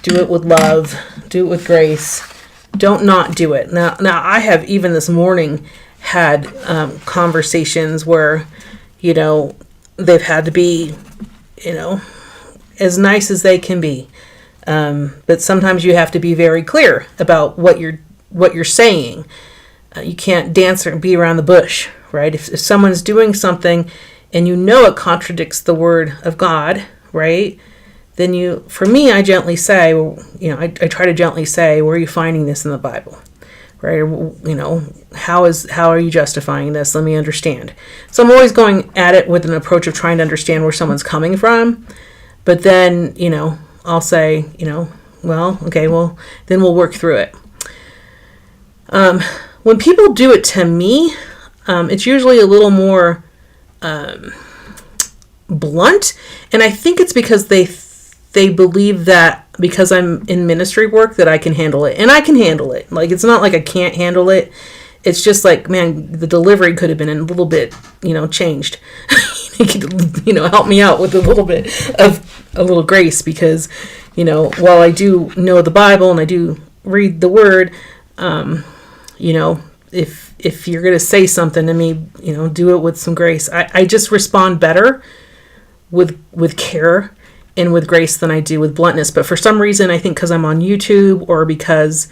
Do it with love. Do it with grace. Don't not do it. Now I have even this morning had conversations where, they've had to be, as nice as they can be. But sometimes you have to be very clear about what you're saying. You can't dance or be around the bush, right? If someone's doing something and it contradicts the word of God, right? Then I gently say, I try to gently say, where are you finding this in the Bible, right? Or, how are you justifying this? Let me understand. So I'm always going at it with an approach of trying to understand where someone's coming from. But then, I'll say, well, okay, well, then we'll work through it. When people do it to me, it's usually a little more blunt. And I think it's because they believe that because I'm in ministry work that I can handle it. And I can handle it. Like, it's not like I can't handle it. It's just like, man, the delivery could have been a little bit, changed. Help me out with a little bit of a little grace because, while I do know the Bible and I do read the Word, if you're going to say something to me, do it with some grace. I just respond better with care and with grace than I do with bluntness. But for some reason, I think because I'm on YouTube or because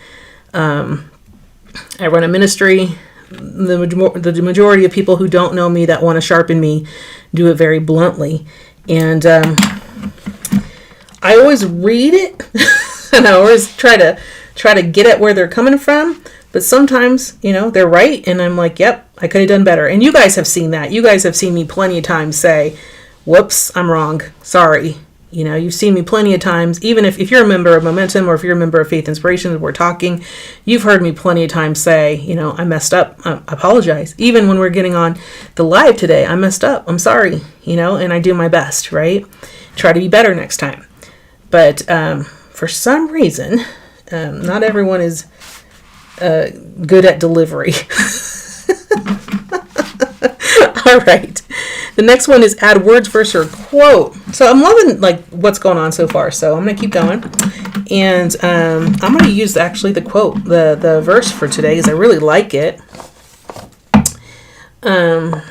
I run a ministry, the majority of people who don't know me that want to sharpen me do it very bluntly. And I always read it and I always try to get at where they're coming from. But sometimes, they're right. And I'm like, yep, I could have done better. And you guys have seen that. You guys have seen me plenty of times say, whoops, I'm wrong. Sorry. You've seen me plenty of times. Even if you're a member of Momentum or if you're a member of Faith Inspiration, we're talking, you've heard me plenty of times say, I messed up. I apologize. Even when we're getting on the live today, I messed up. I'm sorry, and I do my best, right? Try to be better next time. But for some reason, not everyone is good at delivery. All right. The next one is add words, verse, or quote. So I'm loving what's going on so far. So I'm going to keep going. And I'm going to use actually the quote, the verse for today because I really like it. So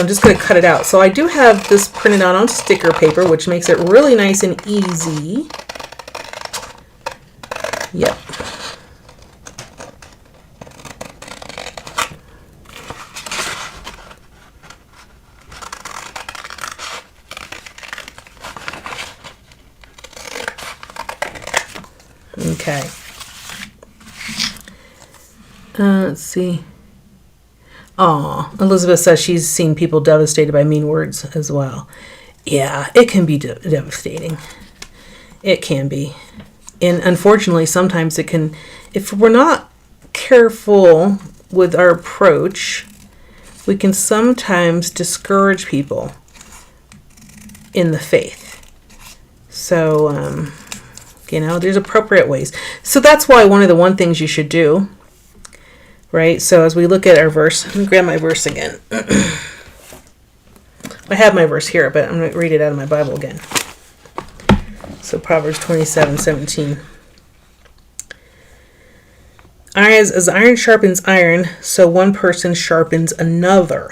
I'm just going to cut it out. So I do have this printed out on sticker paper, which makes it really nice and easy. Yep. Okay. Let's see. Elizabeth says she's seen people devastated by mean words as well. Yeah, it can be devastating. It can be. And unfortunately, sometimes it can, if we're not careful with our approach, we can sometimes discourage people in the faith. So, there's appropriate ways. So that's why one of the things you should do, right? So as we look at our verse, let me grab my verse again. I have my verse here, but I'm going to read it out of my Bible again. So Proverbs 27:17. As iron sharpens iron, so one person sharpens another.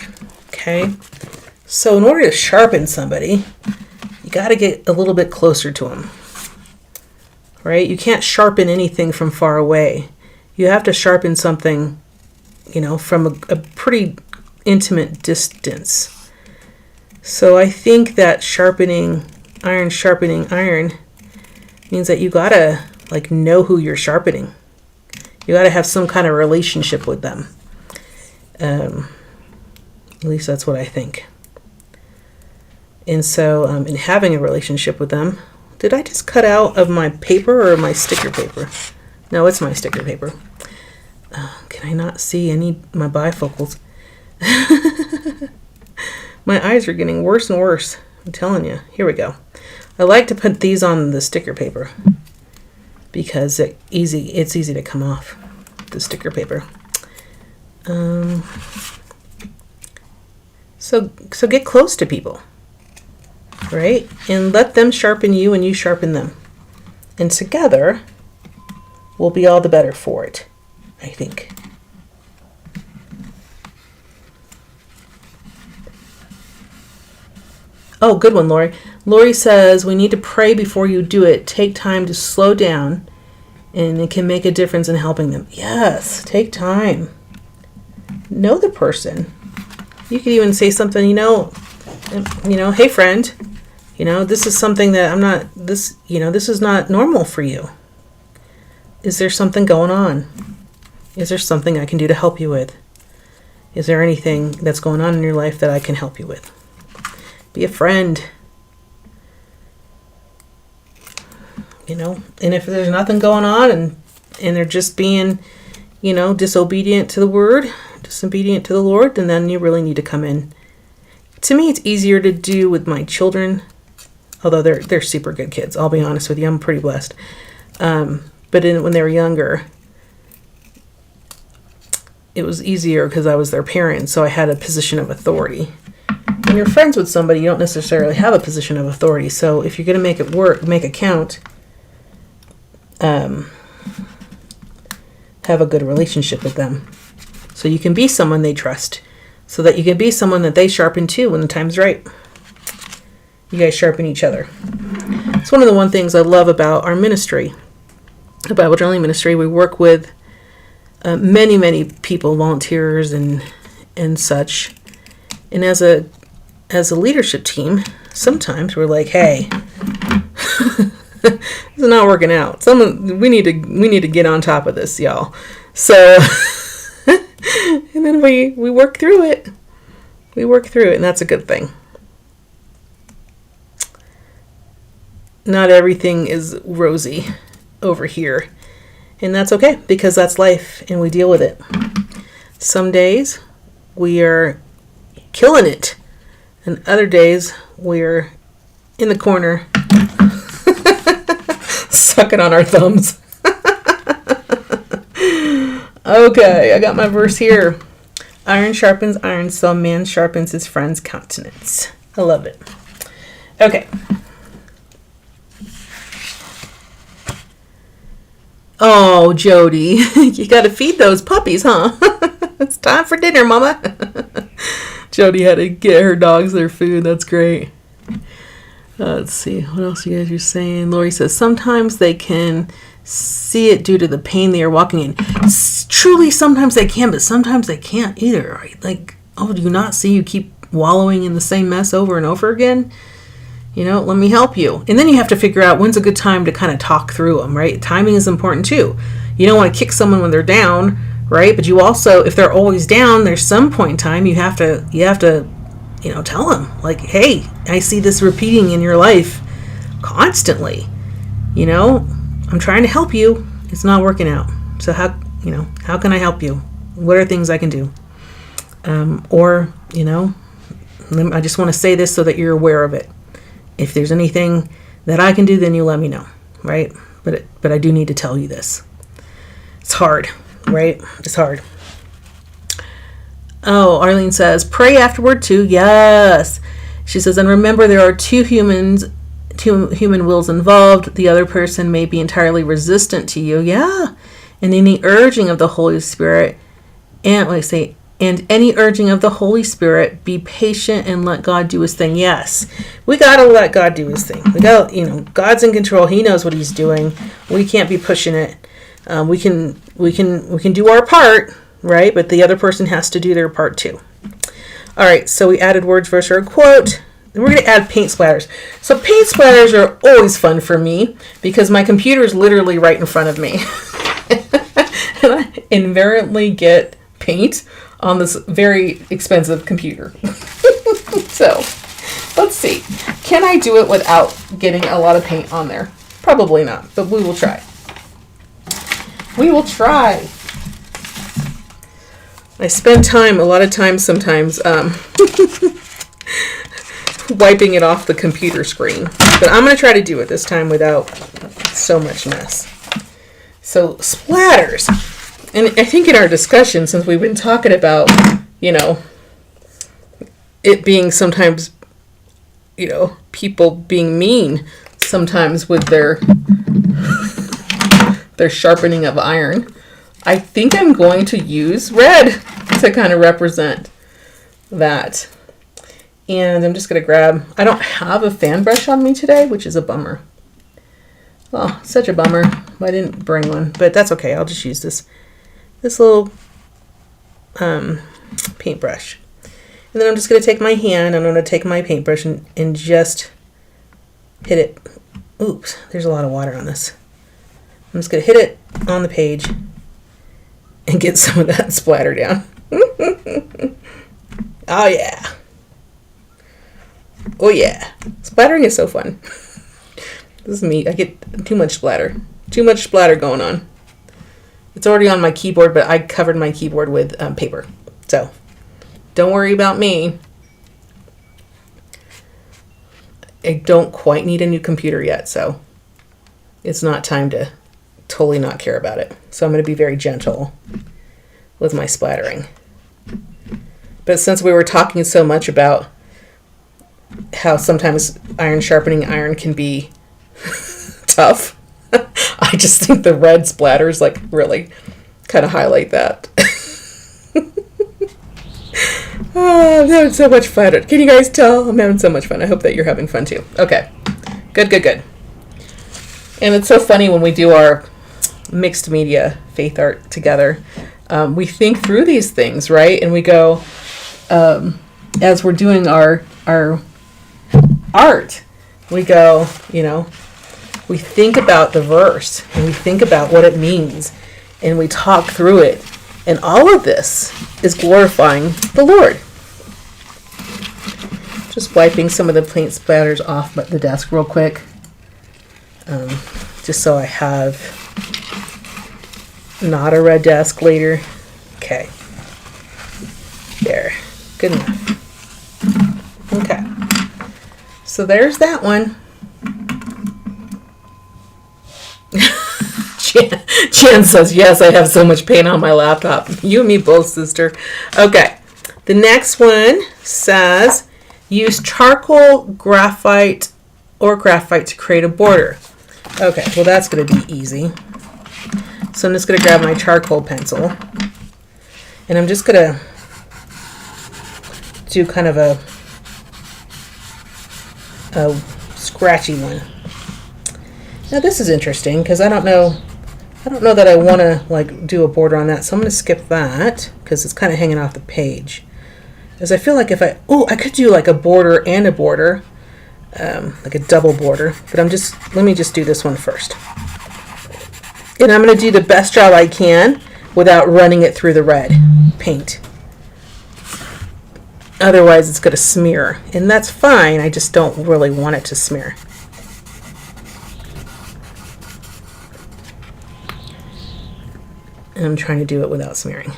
Okay? So in order to sharpen somebody, you got to get a little bit closer to them. Right? You can't sharpen anything from far away. You have to sharpen something, from a pretty intimate distance. So I think that sharpening iron means that you gotta know who you're sharpening. You gotta have some kind of relationship with them. At least that's what I think. And so in having a relationship with them, did I just cut out of my paper or my sticker paper? No, it's my sticker paper. Can I not see my bifocals? My eyes are getting worse and worse. I'm telling you. Here we go. I like to put these on the sticker paper because it's easy to come off the sticker paper. So get close to people. Right? And let them sharpen you and you sharpen them. And together, we'll be all the better for it, I think. Oh, good one, Lori. Lori says, we need to pray before you do it. Take time to slow down, and it can make a difference in helping them. Yes, take time. Know the person. You could even say something, hey, friend. This is something that this is not normal for you. Is there something going on? Is there something I can do to help you with? Is there anything that's going on in your life that I can help you with? Be a friend. You know, and if there's nothing going on and they're just being, you know, disobedient to the word, disobedient to the Lord, then you really need to come in. To me, it's easier to do with my children, although they're super good kids. I'll be honest with you, I'm pretty blessed. But when they were younger, it was easier because I was their parent, so I had a position of authority. When you're friends with somebody, you don't necessarily have a position of authority. So if you're going to make it work, make it count. Have a good relationship with them, so you can be someone they trust, so that you can be someone that they sharpen too when the time's right. You guys sharpen each other. It's one of the things I love about our ministry, the Bible journaling ministry. We work with many people, volunteers and such. And as a leadership team, sometimes we're like, hey, this is not working out. We need to get on top of this, y'all. So, and then we work through it. We work through it, and that's a good thing. Not everything is rosy over here. And that's okay, because that's life, and we deal with it. Some days we are killing it, and other days we're in the corner sucking on our thumbs. Okay, I got my verse here. Iron sharpens iron, so man sharpens his friend's countenance. I love it. Okay. Oh, Jody, you got to feed those puppies, huh? It's time for dinner, Mama. Jody had to get her dogs their food. That's great. Let's see. What else you guys are saying? Lori says, sometimes they can see it due to the pain they are walking in. Truly, sometimes they can, but sometimes they can't either, right? Like, oh, do you not see you keep wallowing in the same mess over and over again? You know, let me help you. And then you have to figure out when's a good time to kind of talk through them, right? Timing is important too. You don't want to kick someone when they're down, right? But you also, if they're always down, there's some point in time you have to, you know, tell them like, hey, I see this repeating in your life constantly. You know, I'm trying to help you. It's not working out. So how can I help you? What are things I can do? Or, you know, I just want to say this so that you're aware of it. If there's anything that I can do, then you let me know, right? But I do need to tell you this. It's hard, right? It's hard. Oh, Arlene says, pray afterward too. Yes. She says, and remember there are two human wills involved. The other person may be entirely resistant to you. Yeah. And any urging of the Holy Spirit, and any urging of the Holy Spirit, be patient and let God do his thing. Yes, we got to let God do his thing. We got, you know, God's in control. He knows what he's doing. We can't be pushing it. We can do our part, right? But the other person has to do their part too. All right, so we added words, verse, or a quote. Then we're going to add paint splatters. So paint splatters are always fun for me because my computer is literally right in front of me. And I invariably get paint on this very expensive computer. So, let's see. Can I do it without getting a lot of paint on there? Probably not, but we will try. We will try. I spend a lot of time sometimes, wiping it off the computer screen. But I'm going to try to do it this time without so much mess. So, splatters. And I think in our discussion, since we've been talking about, you know, it being sometimes, you know, people being mean sometimes with their sharpening of iron, I think I'm going to use red to kind of represent that. And I'm just going to grab, I don't have a fan brush on me today, which is a bummer. Oh, such a bummer. I didn't bring one, but that's okay. I'll just use this little paintbrush. And then I'm just going to take my hand, I'm going to take my paintbrush and just hit it. Oops, there's a lot of water on this. I'm just going to hit it on the page and get some of that splatter down. Oh yeah. Oh yeah. Splattering is so fun. This is me. I get too much splatter. Too much splatter going on. It's already on my keyboard, but I covered my keyboard with paper. So, don't worry about me. I don't quite need a new computer yet, so it's not time to totally not care about it. So I'm going to be very gentle with my splattering. But since we were talking so much about how sometimes iron sharpening iron can be tough, I just think the red splatters like really kind of highlight that. Oh, I'm having so much fun. Can you guys tell? I'm having so much fun. I hope that you're having fun too. Okay. Good. And it's so funny when we do our mixed media faith art together. We think through these things, right? And we go, as we're doing our art, we go, we think about the verse and we think about what it means and we talk through it. And all of this is glorifying the Lord. Just wiping some of the paint splatters off the desk real quick. Just so I have not a red desk later. Okay. There. Good enough. Okay. So there's that one. Jan says, yes, I have so much paint on my laptop. You and me both, sister. Okay. The next one says, use charcoal, graphite, or graphite to create a border. Okay, well that's going to be easy. So I'm just going to grab my charcoal pencil. And I'm just going to do kind of a scratchy one. Now this is interesting because I don't know that I want to like do a border on that, so I'm going to skip that because it's kind of hanging off the page. As I feel like if I could do like a border and a border, like a double border, but let me just do this one first. And I'm going to do the best job I can without running it through the red paint. Otherwise it's going to smear, and that's fine. I just don't really want it to smear. And I'm trying to do it without smearing.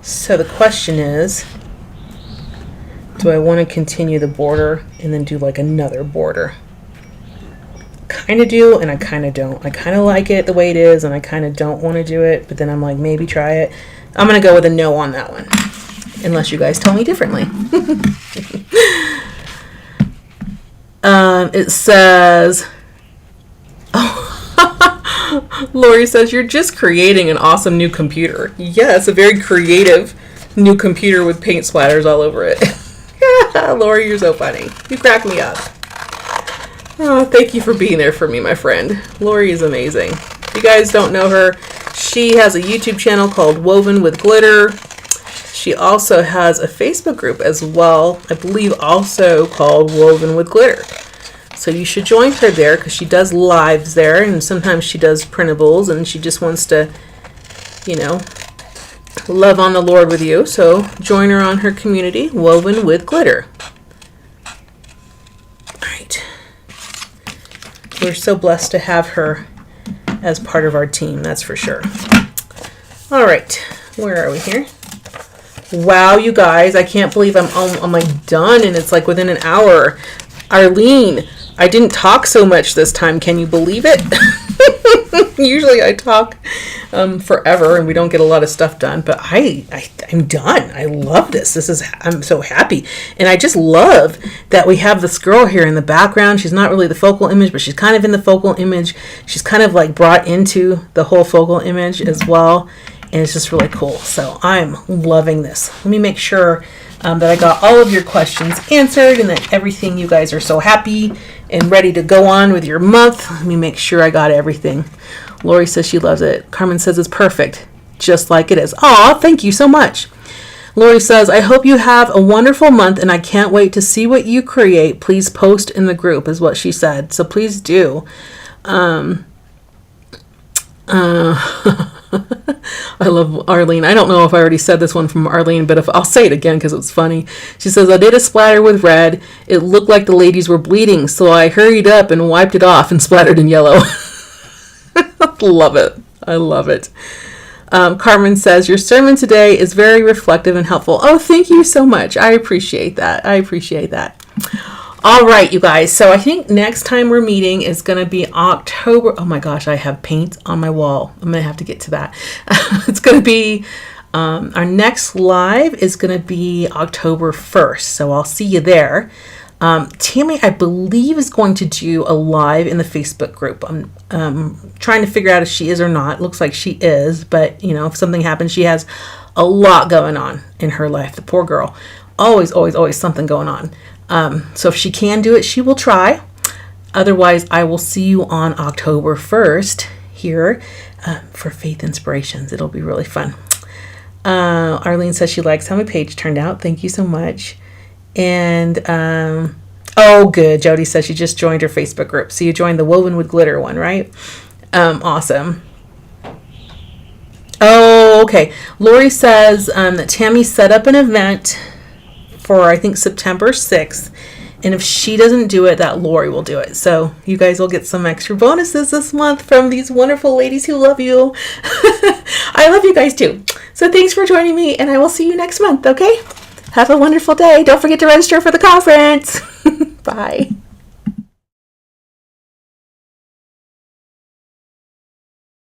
So the question is, do I want to continue the border and then do like another border? Kind of do, and I kind of don't. I kind of like it the way it is, and I kind of don't want to do it, but then I'm like, maybe try it. I'm going to go with a no on that one, unless you guys tell me differently. It says... Lori says, you're just creating an awesome new computer. Yeah, it's a very creative new computer with paint splatters all over it. Lori, you're so funny. You crack me up. Oh, thank you for being there for me, my friend. Lori is amazing. If you guys don't know her, she has a YouTube channel called Woven with Glitter. She also has a Facebook group as well, I believe also called Woven with Glitter. So you should join her there because she does lives there, and sometimes she does printables, and she just wants to, love on the Lord with you. So join her on her community, Woven with Glitter. All right. We're so blessed to have her as part of our team, that's for sure. All right. Where are we here? Wow, you guys, I can't believe I'm like done, and it's like within an hour. Arlene, I didn't talk so much this time. Can you believe it? Usually I talk forever and we don't get a lot of stuff done, but I'm done. I love this. I'm so happy. And I just love that we have this girl here in the background. She's not really the focal image, but she's kind of in the focal image. She's kind of like brought into the whole focal image as well. And it's just really cool. So I'm loving this. Let me make sure that I got all of your questions answered and that everything, you guys are so happy and ready to go on with your month. Let me make sure I got everything. Lori says she loves it. Carmen says it's perfect, just like it is. Aw, thank you so much. Lori says, I hope you have a wonderful month and I can't wait to see what you create. Please post in the group, is what she said. So please do. I love Arlene. I don't know if I already said this one from Arlene, but if I'll say it again because it's funny. She says, I did a splatter with red. It looked like the ladies were bleeding, so I hurried up and wiped it off and splattered in yellow. Love it. I love it. Carmen says, your sermon today is very reflective and helpful. Oh, thank you so much. I appreciate that. All right, you guys. So I think next time we're meeting is going to be October. Oh my gosh, I have paint on my wall. I'm going to have to get to that. It's going to be, our next live is going to be October 1st. So I'll see you there. Tammy, I believe, is going to do a live in the Facebook group. I'm trying to figure out if she is or not. Looks like she is, but you know, if something happens, she has a lot going on in her life. The poor girl. Always something going on. So if she can do it, she will try. Otherwise, I will see you on October 1st here for Faith Inspirations. It'll be really fun. Arlene says she likes how my page turned out. Thank you so much. And, oh, good. Jody says she just joined her Facebook group. So you joined the Woven with Glitter one, right? Awesome. Oh, okay. Lori says that Tammy set up an event for, I think, September 6th. And if she doesn't do it, that Lori will do it. So you guys will get some extra bonuses this month from these wonderful ladies who love you. I love you guys too. So thanks for joining me, and I will see you next month, okay? Have a wonderful day. Don't forget to register for the conference. Bye.